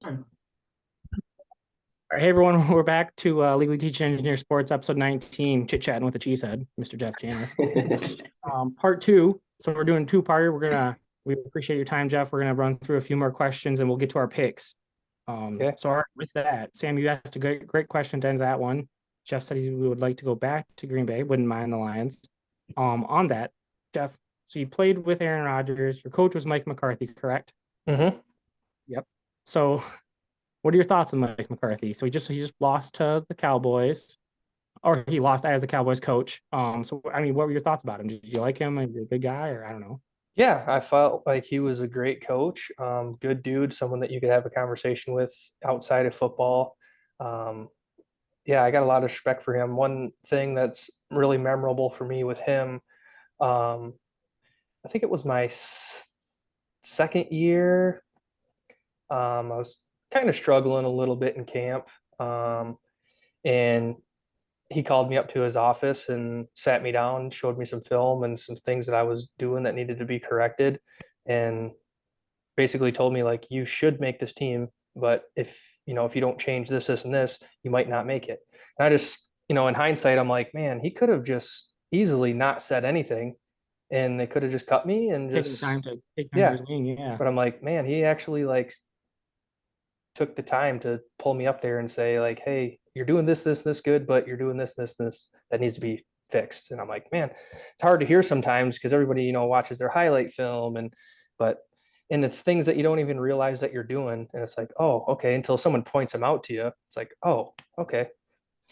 All right, hey everyone, we're back to Legally Teaching Engineer Sports, episode 19, Chit-Chatting with the Cheesehead, Mr. Jeff Janis. Part two. So we're doing two-parter. We appreciate your time, Jeff. We're gonna run through a few more questions and we'll get to our picks. Okay. So all right, with that, Sam, you asked a great question to end that one. Jeff said he would like to go back to Green Bay, wouldn't mind the Lions. On that, Jeff, so you played with Aaron Rodgers. Your coach was Mike McCarthy, correct? Mm-hmm. Yep. So what are your thoughts on Mike McCarthy? So he just lost to the Cowboys, or he lost as the Cowboys coach. So I mean, what were your thoughts about him? Did you like him? Are you a good guy, or I don't know? Yeah, I felt like he was a great coach, good dude, someone that you could have a conversation with outside of football. Um, yeah, I got a lot of respect for him. One thing that's really memorable for me with him, um, I think it was my second year. I was kind of struggling a little bit in camp, and he called me up to his office and sat me down, showed me some film and some things that I was doing that needed to be corrected, and basically told me like you should make this team, but if you don't change this, this, and this, you might not make it. And I just, in hindsight, I'm like, man, he could have just easily not said anything, and they could have just cut me and Taking the time just to take under yeah. his wing, yeah. But I'm like, man, he actually like took the time to pull me up there and say like, hey, you're doing this good, but you're doing this that needs to be fixed. And I'm like, man, it's hard to hear sometimes because everybody, watches their highlight film but and it's things that you don't even realize that you're doing. And it's like, oh, okay, until someone points them out to you. It's like, oh, okay.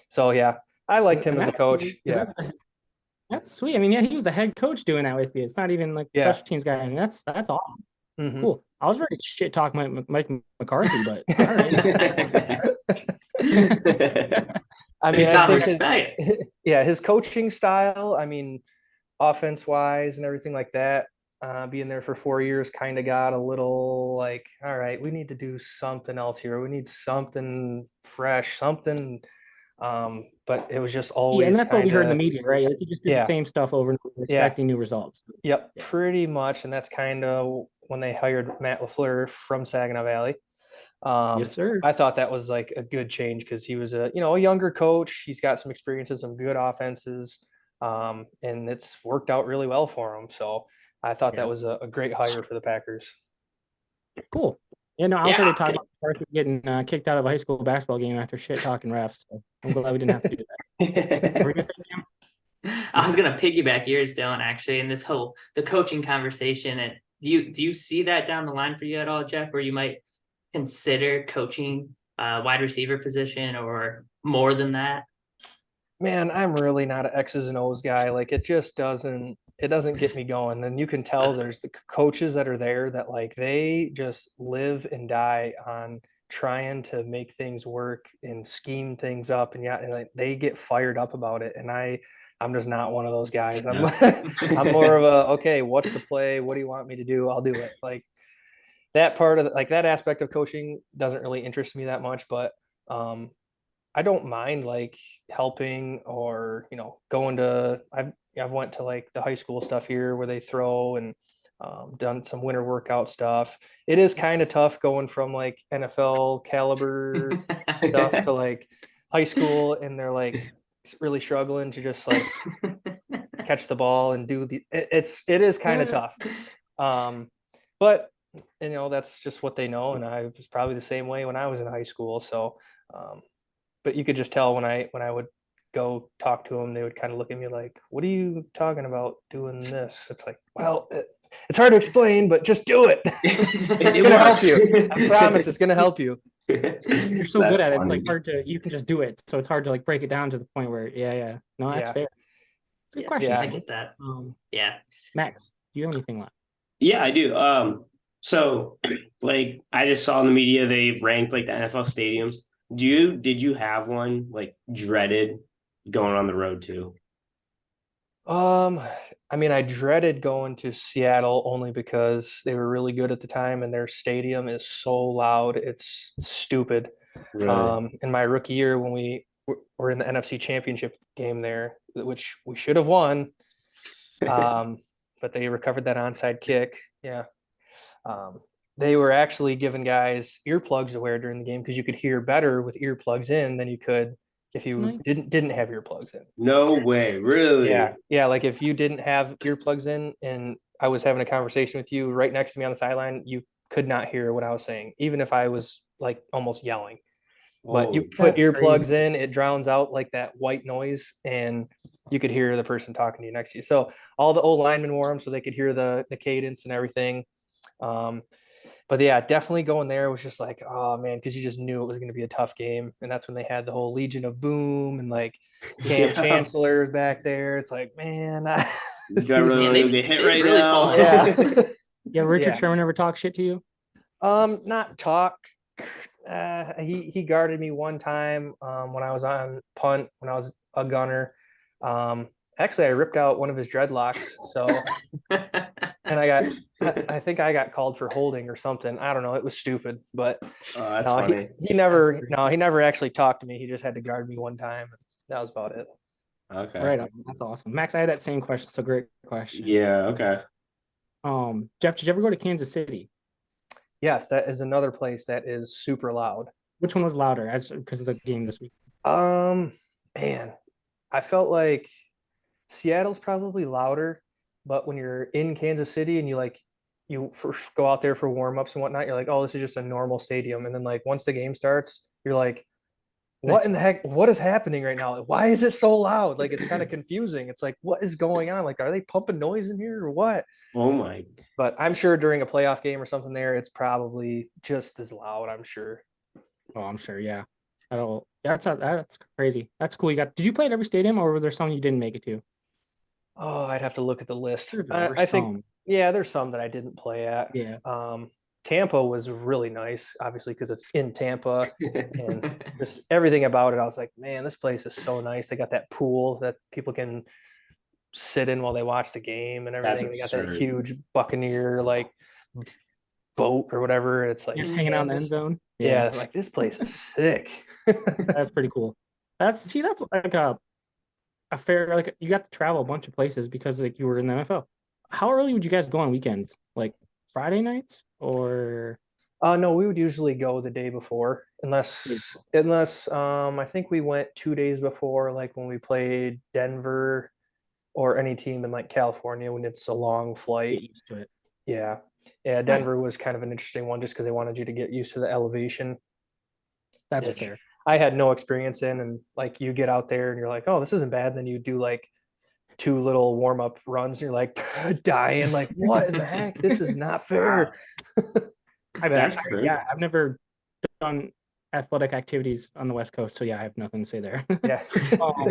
So yeah, I liked him as a That's coach. cool, 'cause Yeah. that's sweet. I mean, yeah, he was the head coach doing that with you. It's not even like Yeah. special teams guy. I mean, that's awesome. Hmm. Cool. I was ready to shit talk Mike McCarthy, but all right. I mean, Big I think respect. his coaching style, I mean, offense wise and everything like that, being there for 4 years kind of got a little like, all right, we need to do something else here. We need something fresh, something. But it was just Yeah, and always that's what we kind heard in the of, media, right? Like he just did the yeah, same stuff over and over, yeah, expecting new results. yep, Yeah. pretty much. And that's kind of when they hired Matt LaFleur from Saginaw Valley. Yes, sir. I thought that was like a good change because he was a younger coach. He's got some experience in some good offenses, and it's worked out really well for him. So I thought Yeah. that was a great hire for the Packers. Cool. Yeah, no, I was Yeah, ready to talk about McCarthy getting kicked out of a high school basketball game after shit talking refs. So I'm glad we didn't have to do that. Were you gonna say, Sam? I was gonna piggyback yours, Dylan, actually, in this whole the coaching conversation. And do you see that down the line for you at all, Jeff, where you might consider coaching wide receiver position or more than that? Man, I'm really not an X's and O's guy. Like it doesn't get me going. And you can tell That's there's the coaches that are there that like they just live and die on trying to make things work and scheme things up, and yeah, and like, they get fired up about it. And I'm just not one of those guys. I'm no. I'm more of a, okay, what's the play? What do you want me to do? I'll do it. Like that part of like that aspect of coaching doesn't really interest me that much, but um I don't mind like helping or going to I've went to like the high school stuff here where they throw and done some winter workout stuff. It is kind of tough going from like NFL caliber stuff to like high school, and they're like really struggling to just like catch the ball and do it is kind of tough. Um, but that's just what they know, and I was probably the same way when I was in high school. So um, but you could just tell when I would go talk to them, they would kind of look at me like, "What are you talking about doing this?" It's like, well, it's hard to explain, but just do it. It's It gonna help works. you. I promise, it's gonna help you. You're so good at it. It's like hard to, you can just do it. So it's hard to like break it down to the point where, yeah. No, that's Yeah, fair. It's a good Yeah, question, yeah. I Sam. get that. Yeah. Max, do you have anything left? Yeah, I do. So like I just saw in the media they ranked like the NFL stadiums. Did you have one like dreaded going on the road to? Um, I mean, I dreaded going to Seattle only because they were really good at the time, and their stadium is so loud, it's stupid. Really? In my rookie year when we were in the NFC Championship game there, which we should have won, um, but they recovered that onside kick. Yeah. Um, they were actually giving guys earplugs to wear during the game because you could hear better with earplugs in than you could if you Nice. didn't have earplugs in. No way, really? Yeah. Like if you didn't have earplugs in and I was having a conversation with you right next to me on the sideline, you could not hear what I was saying, even if I was like almost yelling. But you Oh, put That's earplugs crazy. in, it drowns out like that white noise, and you could hear the person talking to you next to you. So all the old linemen wore them so they could hear the cadence and everything. Um, but yeah, definitely going there was just like, oh man, because you just knew it was going to be a tough game. And that's when they had the whole Legion of Boom and like Cam yeah. Chancellor back there. It's like, man, Do I really Man, want to they've- get hit they've right really now? fallen yeah. Yeah, Richard Yeah. Sherman ever talk shit to you? Not talk. He guarded me one time when I was on punt when I was a gunner. Actually, I ripped out one of his dreadlocks. So, and I think I got called for holding or something. I don't know. It was stupid, but Oh, that's no, funny. he never actually talked to me. He just had to guard me one time. That was about it. Okay. Right on. That's awesome. Max, I had that same question. So great question. Yeah. Okay. Jeff, did you ever go to Kansas City? Yes, that is another place that is super loud. Which one was louder? As because of the game this week. Man, I felt like Seattle's probably louder, but when you're in Kansas City and you first go out there for warm-ups and whatnot, you're like, oh, this is just a normal stadium. And then like once the game starts, you're like, what in the heck? What is happening right now? Like, why is it so loud? Like it's kind of confusing. It's like, what is going on? Like, are they pumping noise in here or what? Oh my. But I'm sure during a playoff game or something there, it's probably just as loud, I'm sure. Oh, I'm sure. Yeah. I don't. That's crazy. That's cool. Did you play at every stadium, or were there some you didn't make it to? Oh, I'd have to look at the list. Sure, there were I think, some. yeah, there's some that I didn't play at. Yeah. Tampa was really nice, obviously, because it's in Tampa and just everything about it. I was like, man, this place is so nice. They got that pool that people can sit in while they watch the game and everything. They got that absurd. huge Buccaneer like boat or whatever. It's like, You're hanging out in the man, end zone. yeah, like this place is sick. That's pretty cool. That's like a fair, like you got to travel a bunch of places because like you were in the NFL. How early would you guys go on weekends? Like Friday nights or No, we would usually go the day before, unless I think we went 2 days before, like when we played Denver or any team in like California when it's a long get flight. used to it? Yeah. Yeah, Denver was kind of an interesting one just because they wanted you to get used to the elevation. That's Which fair. I had no experience in, and like you get out there and you're like, oh, this isn't bad. Then you do like 2 little warm-up runs and you're like dying, like, what in the heck? This is not fair. I bet. That's crazy. Yeah, I've never done athletic activities on the West Coast, so yeah, I have nothing to say there. Yeah. All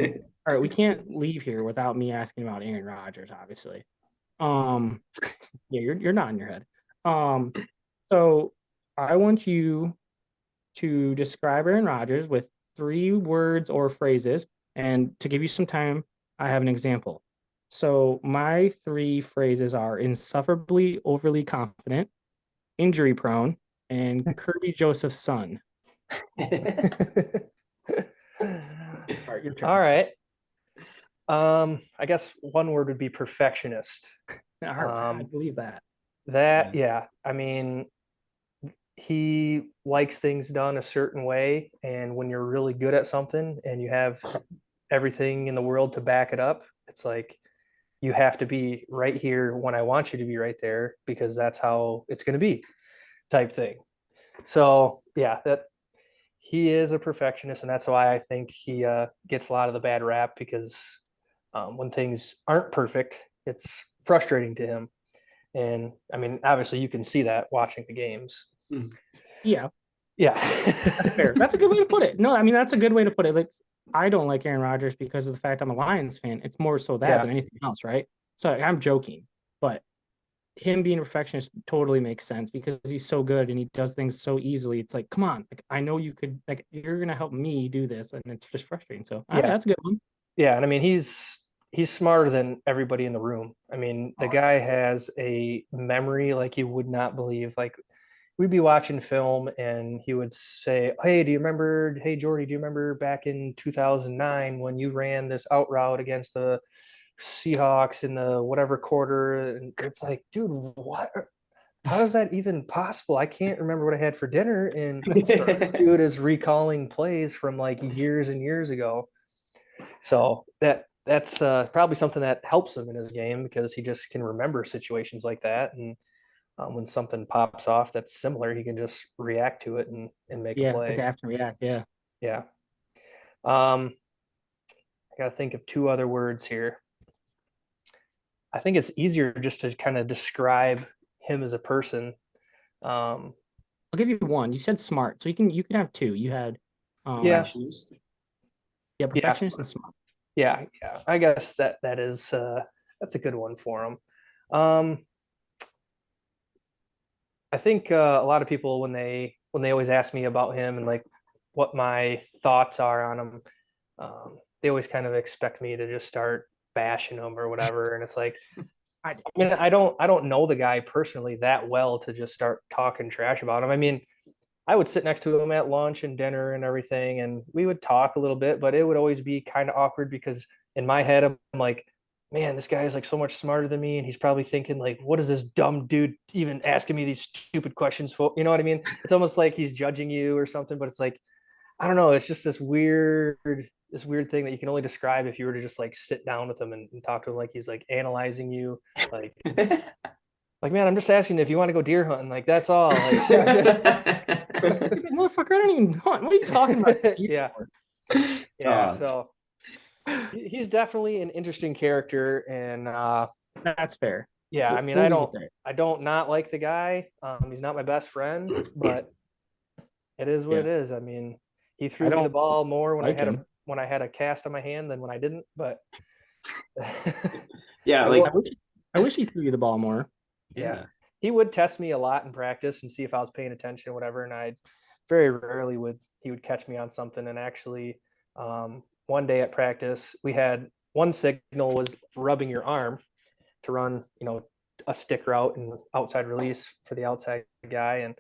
right, we can't leave here without me asking about Aaron Rodgers, obviously. Yeah, you're nodding your head. So I want you to describe Aaron Rodgers with 3 words or phrases, and to give you some time, I have an example. So my 3 phrases are insufferably overly confident, injury prone, and Kirby Joseph's son. All Right, your turn. right. I guess one word would be perfectionist. All right, I believe that. Yeah. I mean, he likes things done a certain way, and when you're really good at something and you have everything in the world to back it up, it's like you have to be right here when I want you to be right there because that's how it's going to be, type thing. So yeah, that he is a perfectionist, and that's why I think he gets a lot of the bad rap because when things aren't perfect, it's frustrating to him. And I mean, obviously, you can see that watching the games. Yeah, Yeah, fair. That's a good way to put it. No, I mean that's a good way to put it. Like I don't like Aaron Rodgers because of the fact I'm a Lions fan. It's more so that than anything else, right? So I'm joking, but him being a perfectionist totally makes sense because he's so good and he does things so easily. It's like, come on, like I know you could, like you're gonna help me do this, and it's just frustrating. So that's a good one. Yeah, and I mean he's smarter than everybody in the room. I mean, the guy has a memory like you would not believe. Like we'd be watching film and he would say, hey, hey Jordy, do you remember back in 2009 when you ran this out route against the Seahawks in the whatever quarter? And it's like, dude, what how is that even possible? I can't remember what I had for dinner. And so this dude is recalling plays from like years and years ago. So that's probably something that helps him in his game because he just can remember situations like that. And when something pops off that's similar, he can just react to it and make a play. Adapt and react. Yeah. Yeah. I got to think of two other words here. I think it's easier just to kind of describe him as a person. I'll give you one. You said smart, so you can have two. You had Perfectionist. perfectionist and smart. Yeah. I guess that is that's a good one for him. I think a lot of people when they always ask me about him and like what my thoughts are on him, they always kind of expect me to just start bashing him or whatever. And it's like, I mean, I don't know the guy personally that well to just start talking trash about him. I mean, I would sit next to him at lunch and dinner and everything, and we would talk a little bit, but it would always be kind of awkward because in my head, I'm like, man, this guy is like so much smarter than me. And he's probably thinking like, what is this dumb dude even asking me these stupid questions for? You know what I mean? It's almost like he's judging you or something, but it's like, I don't know. It's just this weird thing that you can only describe if you were to just like sit down with him and talk to him like he's like analyzing you. Like, man, I'm just asking if you want to go deer hunting. Like, that's all. Like, He's like, motherfucker, I don't even hunt. What are you talking about? yeah. So he's definitely an interesting character, and that's fair. Yeah, I mean, I don't not like the guy. He's not my best friend, but it is what it is. I mean, he threw me the ball more when I had a cast on my hand than when I didn't. But yeah, like I wish he threw you the ball more. Yeah, he would test me a lot in practice and see if I was paying attention or whatever. And I very rarely he would catch me on something. And actually, one day at practice, we had one signal was rubbing your arm to run, a stick route and outside release for the outside guy. And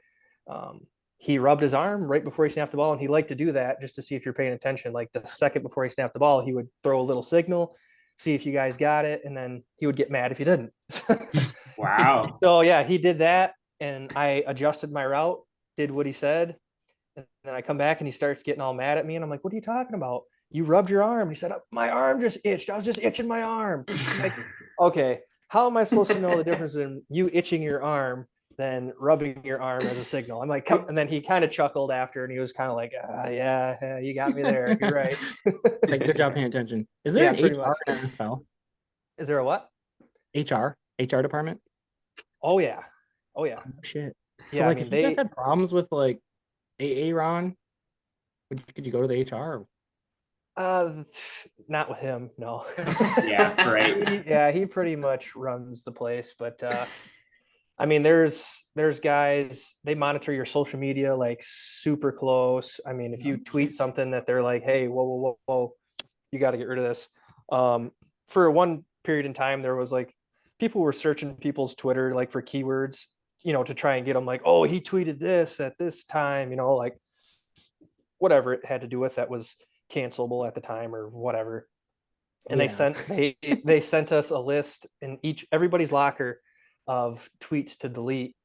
he rubbed his arm right before he snapped the ball. And he liked to do that just to see if you're paying attention. Like the second before he snapped the ball, he would throw a little signal, see if you guys got it. And then he would get mad if you didn't. Wow. So yeah, he did that. And I adjusted my route, did what he said. And then I come back and he starts getting all mad at me. And I'm like, what are you talking about? You rubbed your arm. He said, my arm just itched. I was just itching my arm. Like, okay, how am I supposed to know the difference in you itching your arm than rubbing your arm as a signal? I'm like, and then he kind of chuckled after and he was kind of like, yeah, you got me there. You're right. Like, good job paying attention. Is there an HR in NFL? Is there a what? HR department? Oh yeah. Oh, shit. So yeah, like, if you guys had problems with like Aaron, could you go to the HR? Not with him, no. Yeah, right. He pretty much runs the place, but I mean, there's guys, they monitor your social media like super close. I mean, if you tweet something that they're like, hey, whoa, you got to get rid of this. For one period in time, there was like people were searching people's Twitter like for keywords, to try and get them like, oh, he tweeted this at this time, like whatever it had to do with that was cancelable at the time or whatever. And they sent us a list in everybody's locker of tweets to delete.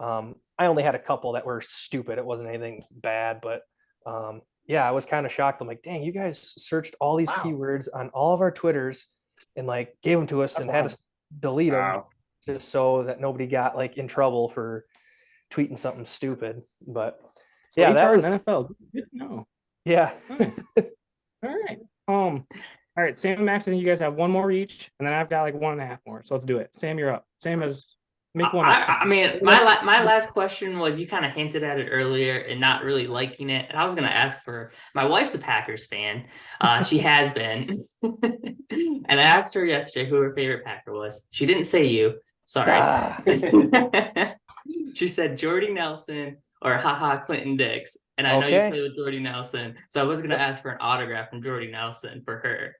I only had a couple that were stupid. It wasn't anything bad, but I was kind of shocked. I'm like, dang, you guys searched all these keywords on all of our Twitters and like gave them to us and had us delete them just so that nobody got like in trouble for tweeting something stupid. But so yeah, that was NFL. Good to know. Yeah. Nice. All right. All right, Sam and Max, I think you guys have one more each, and then I've got like 1.5 more. So let's do it. Sam, you're up. Sam has make one up. I mean, my last question was, you kind of hinted at it earlier and not really liking it. And I was gonna ask for, my wife's a Packers fan. She has been. And I asked her yesterday who her favorite Packer was. She didn't say you. Sorry. She said Jordy Nelson or Clinton Dix. And I know you play with Jordy Nelson. So I was going to ask for an autograph from Jordy Nelson for her.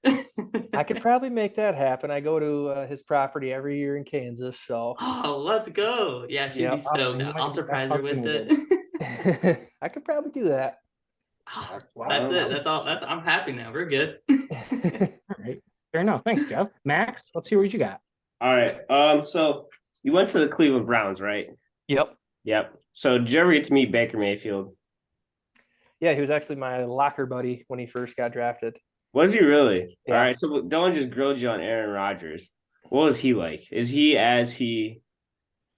I could probably make that happen. I go to his property every year in Kansas. So let's go. Yeah, she'd be stoked. I'll surprise her with it. I could probably do that. That's it. That's all. I'm happy now. We're good. All right. Fair enough. Thanks, Jeff. Max, let's see what you got. All right. So you went to the Cleveland Browns, right? Yep. Yep. So did you ever get to meet Baker Mayfield? Yeah, he was actually my locker buddy when he first got drafted. Was he really? All Yeah. right. So Dylan just grilled you on Aaron Rodgers. What was he like? Is he as he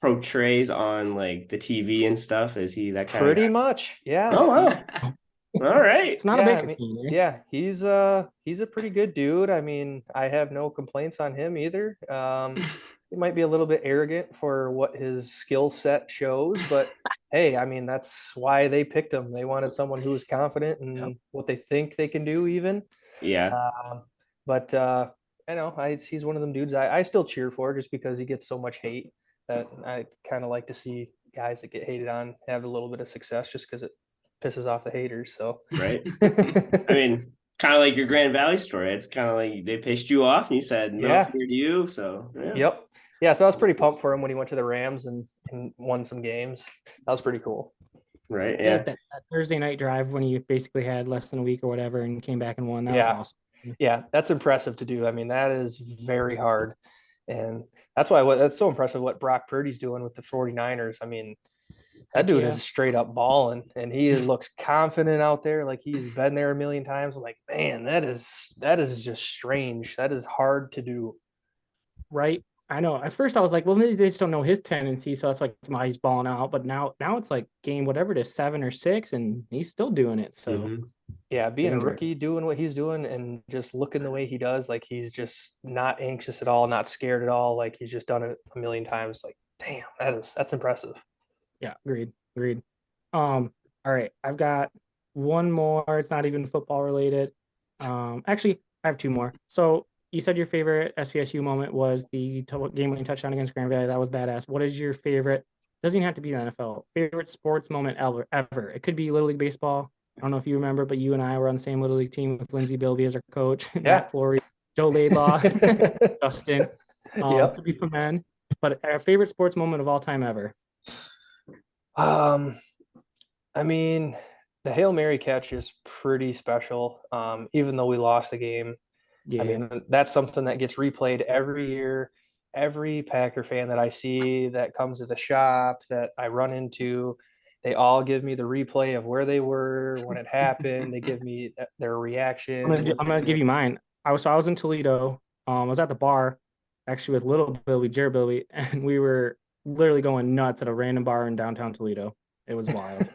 portrays on like the TV and stuff? Is he that kind of Pretty guy? much. Yeah. Oh wow. All right. It's not Yeah, a I Baker mean, fan, eh? yeah, he's a pretty good dude. I mean, I have no complaints on him either. He might be a little bit arrogant for what his skill set shows, but hey, I mean, that's why they picked him. They wanted someone who was confident Yep. in what they think they can do, even. Yeah. But I know he's one of them dudes I still cheer for just because he gets so much hate that I kind of like to see guys that get hated on have a little bit of success just because it pisses off the haters. So Right. I mean, kind of like your Grand Valley story. It's kind of like they pissed you off and you said no Yeah. fear to you. So yeah. Yep. Yeah, so I was pretty pumped for him when he went to the Rams and won some games. That was pretty cool. Right. Yeah, Yeah. that Thursday night drive when he basically had less than a week or whatever and came back and won. That Yeah. was awesome. Yeah, that's impressive to do. I mean, that is very hard. And that's that's so impressive what Brock Purdy's doing with the 49ers. I mean, that Heck dude yeah. is straight up balling and he looks confident out there like he's been there a million times. I'm like, man, that is just strange. That is hard to do. Right. I know. At first I was like, well, maybe they just don't know his tendency. So that's like why he's balling out. But now it's like game whatever it is, 7 or 6, and he's still doing it. So Mhm. Yeah, being a Dangerous. rookie, doing what he's doing and just looking the way he does, like he's just not anxious at all, not scared at all. Like he's just done it a million times. Like, damn, that's impressive. yeah, agreed. All right. I've got one more. It's not even football related. Actually, I have two more. So you said your favorite SVSU moment was the game-winning touchdown against Grand Valley. That was badass. What is your favorite? Doesn't even have to be the NFL. Favorite sports moment ever. It could be Little League baseball. I don't know if you remember, but you and I were on the same Little League team with Lindsey Bilby as our coach, Matt Flory, Joe Laidlaw, Justin. Yep. Could be for men. But our favorite sports moment of all time ever. I mean, the Hail Mary catch is pretty special. Even though we lost the game, Yeah. I mean, that's something that gets replayed every year. Every Packer fan that I see that comes to the shop that I run into, they all give me the replay of where they were when it happened. They give me their reaction. I'm gonna give you mine. I was in Toledo. I was at the bar actually with little Billy, Jared Billy, and we were literally going nuts at a random bar in downtown Toledo. It was wild.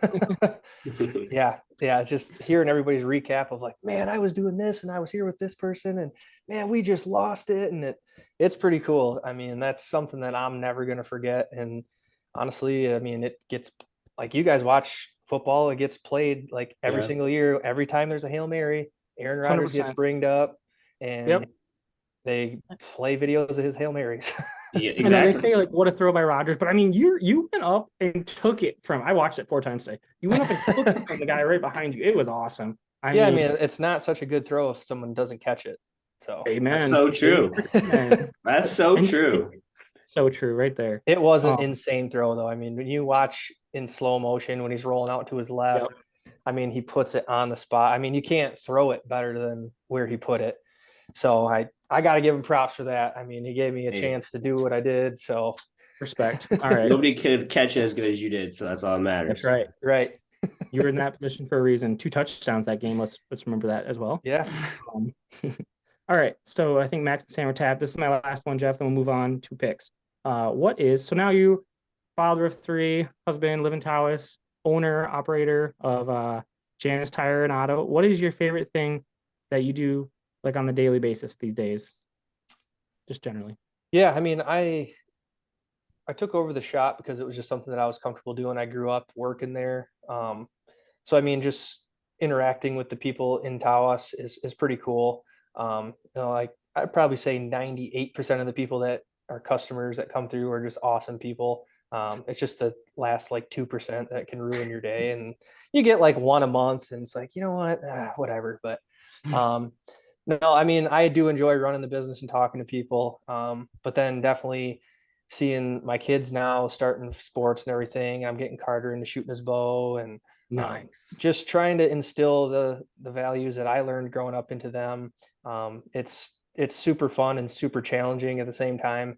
Yeah, just hearing everybody's recap of like, man, I was doing this and I was here with this person and man, we just lost it, and it's pretty cool. I mean, that's something that I'm never gonna forget. And honestly, I mean, it gets, like, you guys watch football, it gets played like every Yeah. single year. Every time there's a Hail Mary, Aaron Rodgers gets 100%. bringed up and Yep. they play videos of his Hail Marys. Yeah, I know they exactly. say like what a throw by Rodgers, but I mean you went up and took it from. I watched it 4 times today. You went up and took it from the guy right behind you. It was awesome. I mean, it's not such a good throw if someone doesn't catch it. So amen. That's so true. Amen. That's so And- true. So true, right there. it was an Um, insane throw, though. I mean, when you watch in slow motion when he's rolling out to his left, I mean, he puts it on the spot. I mean, you can't throw it better than where he put it. So I got to give him props for that. I mean, he gave me a Hey. chance to do what I did. So Respect. All right. Nobody could catch it as good as you did, so that's all that matters. That's right. right, You were in that position for a reason. 2 touchdowns that game. Let's remember that as well. yeah. All right. So I think Max and Sam are tapped. This is my last one, Jeff, and we'll move on to picks. So now you, father of 3, husband, live in Taos, owner, operator of Janis Tire and Auto. What is your favorite thing that you do like on the daily basis these days? Just generally. Yeah, I mean, I took over the shop because it was just something that I was comfortable doing. I grew up working there. So I mean, just interacting with the people in Tawas is pretty cool. Like I'd probably say 98% of the people that are customers that come through are just awesome people. It's just the last like 2% that can ruin your day, and you get like one a month, and it's like, you know what, whatever. But no, I mean, I do enjoy running the business and talking to people. But then definitely seeing my kids now starting sports and everything. I'm getting Carter into shooting his bow and Nice. just trying to instill the values that I learned growing up into them. It's super fun and super challenging at the same time.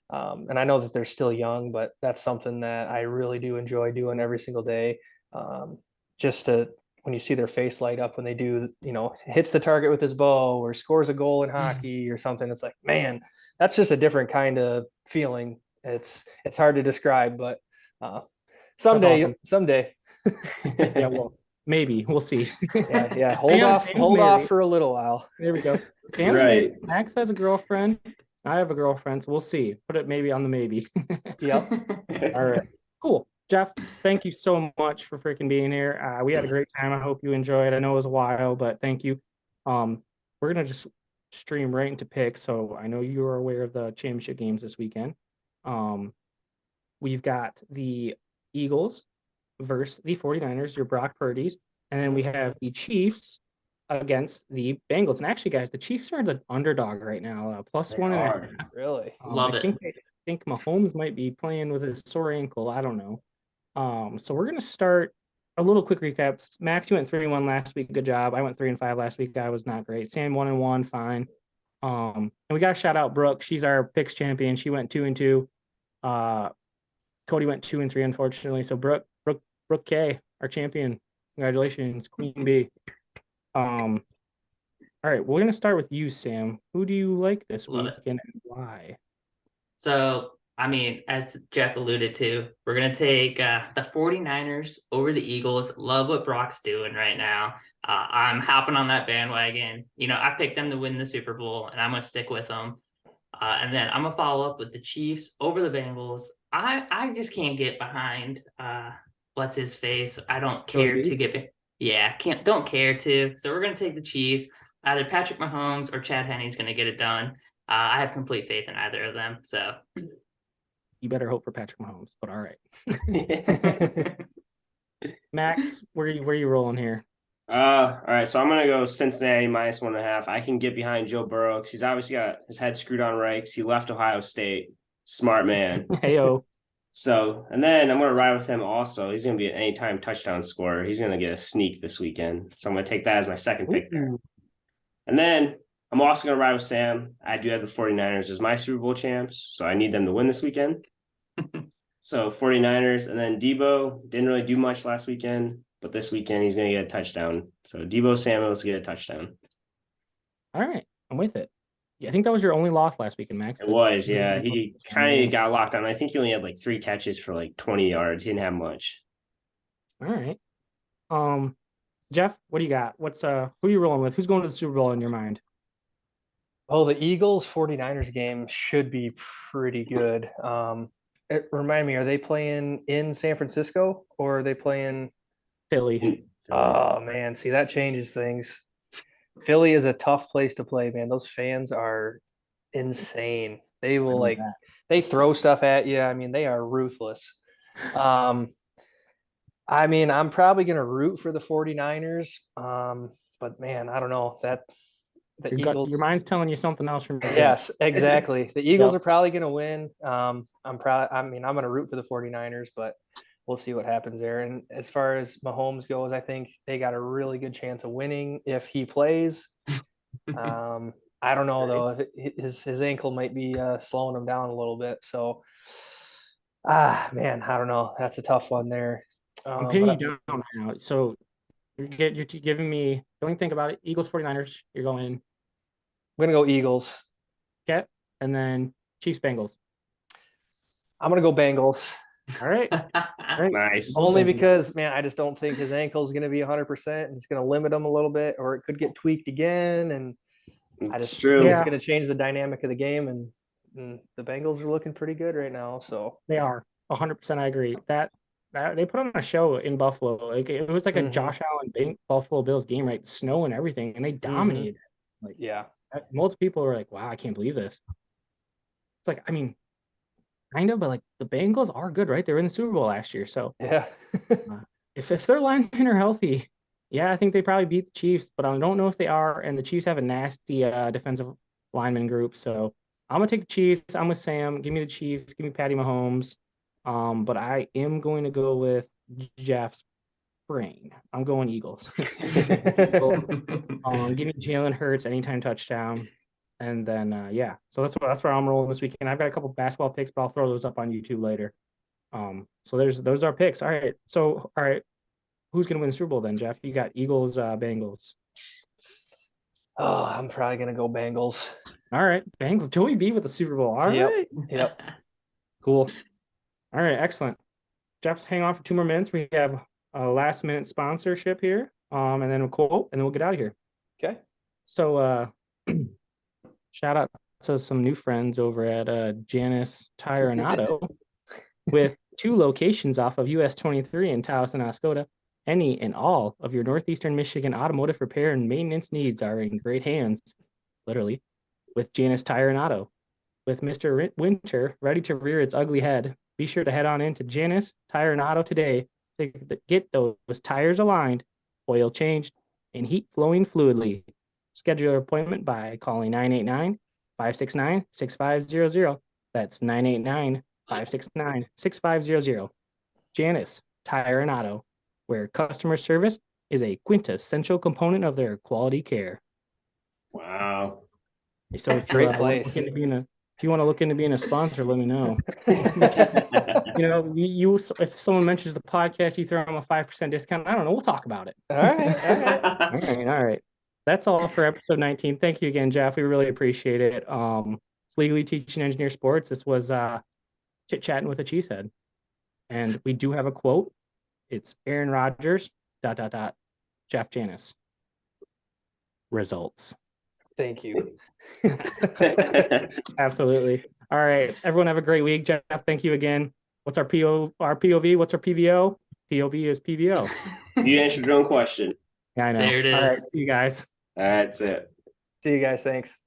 And I know that they're still young, but that's something that I really do enjoy doing every single day. Just to when you see their face light up when they do, hits the target with his bow or scores a goal in hockey or something. It's like, man, that's just a different kind of feeling. It's hard to describe, but someday, awesome. someday. Yeah, well, maybe we'll see. Yeah. Hold Sam's off married. for a little while. There we go. Sam's Right. married. Max has a girlfriend. I have a girlfriend, so we'll see. Put it maybe on the maybe. Yep. All right. Cool. Jeff, thank you so much for freaking being here. We had a great time. I hope you enjoyed. I know it was a while, but thank you. We're gonna just stream right into picks. So I know you are aware of the championship games this weekend. We've got the Eagles versus the 49ers, your Brock Purdy's, and then we have the Chiefs against the Bengals. And actually, guys, the Chiefs are the underdog right now, plus They 1.5. Really? Love I it. think Mahomes might be playing with his sore ankle. I don't know. So we're gonna start a little quick recaps. Max, you went 3-1 last week. Good job. I went 3-5 last week. I was not great. Sam 1-1, fine. And we got to shout out Brooke. She's our picks champion. She went 2-2. Cody went 2-3, unfortunately. So Brooke K, our champion. Congratulations, Queen Bee. All right, we're gonna start with you, Sam. Who do you like this Love weekend and why? So, I mean, as Jeff alluded to, we're going to take the 49ers over the Eagles. Love what Brock's doing right now. I'm hopping on that bandwagon. I picked them to win the Super Bowl, and I'm going to stick with them. And then I'm going to follow up with the Chiefs over the Bengals. I just can't get behind what's his face. I don't care to get – yeah, don't care to. So we're going to take the Chiefs. Either Patrick Mahomes or Chad Henne's going to get it done. I have complete faith in either of them. So you better hope for Patrick Mahomes, but all right. Max, where you rolling here? All right, so I'm gonna go Cincinnati minus 1.5. I can get behind Joe Burrow because he's obviously got his head screwed on right because he left Ohio State. Smart man. Heyo. So, and then I'm gonna ride with him also. He's gonna be an anytime touchdown scorer. He's gonna get a sneak this weekend. So I'm gonna take that as my second pick there. And then I'm also going to ride with Sam. I do have the 49ers as my Super Bowl champs, so I need them to win this weekend. So 49ers, and then Debo didn't really do much last weekend, but this weekend he's going to get a touchdown. So Debo Samuel's get a touchdown. All right, I'm with it. Yeah, I think that was your only loss last weekend, Max. It was, yeah. He kind of got locked on. I think he only had like 3 catches for like 20 yards. He didn't have much. All right. Jeff, what do you got? Who are you rolling with? Who's going to the Super Bowl in your mind? Oh, the Eagles 49ers game should be pretty good. Remind me, are they playing in San Francisco or are they playing Philly? Oh man, see that changes things. Philly is a tough place to play, man. Those fans are insane. They will they throw stuff at you. I mean, they are ruthless. I mean, I'm probably going to root for the 49ers. But man, I don't know that the Eagles. Your mind's telling you something else from Yes, exactly. The Eagles are probably going to win. I'm going to root for the 49ers, but we'll see what happens there. And as far as Mahomes goes, I think they got a really good chance of winning if he plays. I don't know though. His ankle might be slowing him down a little bit. So, man, I don't know. That's a tough one there. I'm pinning you down now. So you're giving me. Don't think about it. Eagles 49ers. You're going. I'm gonna go Eagles. Okay, and then Chiefs Bengals. I'm gonna go Bengals. All right. Nice. Only because, man, I just don't think his ankle is going to be 100%. And it's going to limit him a little bit, or it could get tweaked again. And I just think it's going to change the dynamic of the game. And the Bengals are looking pretty good right now. So they are 100%. I agree that they put on a show in Buffalo. Like it was like a Josh Allen Buffalo Bills game, right? Snow and everything, and they dominated. Like multiple people were like, "Wow, I can't believe this." It's like, I mean. Kind of, but like the Bengals are good, right? They were in the Super Bowl last year, so if their linemen are healthy, I think they probably beat the Chiefs. But I don't know if they are, and the Chiefs have a nasty defensive lineman group. So I'm gonna take the Chiefs. I'm with Sam. Give me the Chiefs. Give me Patty Mahomes. But I am going to go with Jeff's brain. I'm going Eagles. Give me Jalen Hurts anytime touchdown. And then yeah, so that's where I'm rolling this weekend. I've got a couple basketball picks, but I'll throw those up on YouTube later. So those are our picks. All right. So all right, who's gonna win the Super Bowl then, Jeff? You got Eagles, Bengals. Oh, I'm probably gonna go Bengals. All right, Bengals. Joey B with the Super Bowl. All right, Yep. cool. All right, excellent. Jeff's hang on for 2 more minutes. We have a last minute sponsorship here. And then a quote, and then we'll get out of here. Okay. So shout out to some new friends over at Janis Tire and Auto with 2 locations off of US 23 in Taos and Oscoda. Any and all of your Northeastern Michigan automotive repair and maintenance needs are in great hands, literally, with Janis Tire and Auto. With Mr. Winter ready to rear its ugly head, be sure to head on into Janis Tire and Auto today to get those tires aligned, oil changed, and heat flowing fluidly. Schedule your appointment by calling 989-569-6500. That's 989-569-6500. Janis Tire and Auto, where customer service is a quintessential component of their quality care. Wow. So if Great you place. if you want to look into being a sponsor, let me know. You know, if someone mentions the podcast, you throw them a 5% discount. I don't know. We'll talk about it. All right. All right. That's all for episode 19. Thank you again, Jeff. We really appreciate it. It's Legally Teaching Engineer Sports. This was Chit-Chatting with a Cheesehead. And we do have a quote. It's Aaron Rodgers, ... Jeff Janis. Results. Thank you. Absolutely. All right. Everyone have a great week. Jeff, thank you again. What's our POV? What's our PVO? POV is PVO. You answered your own question. Yeah, I know. There it All right. is. See you guys. That's it. See you guys. Thanks.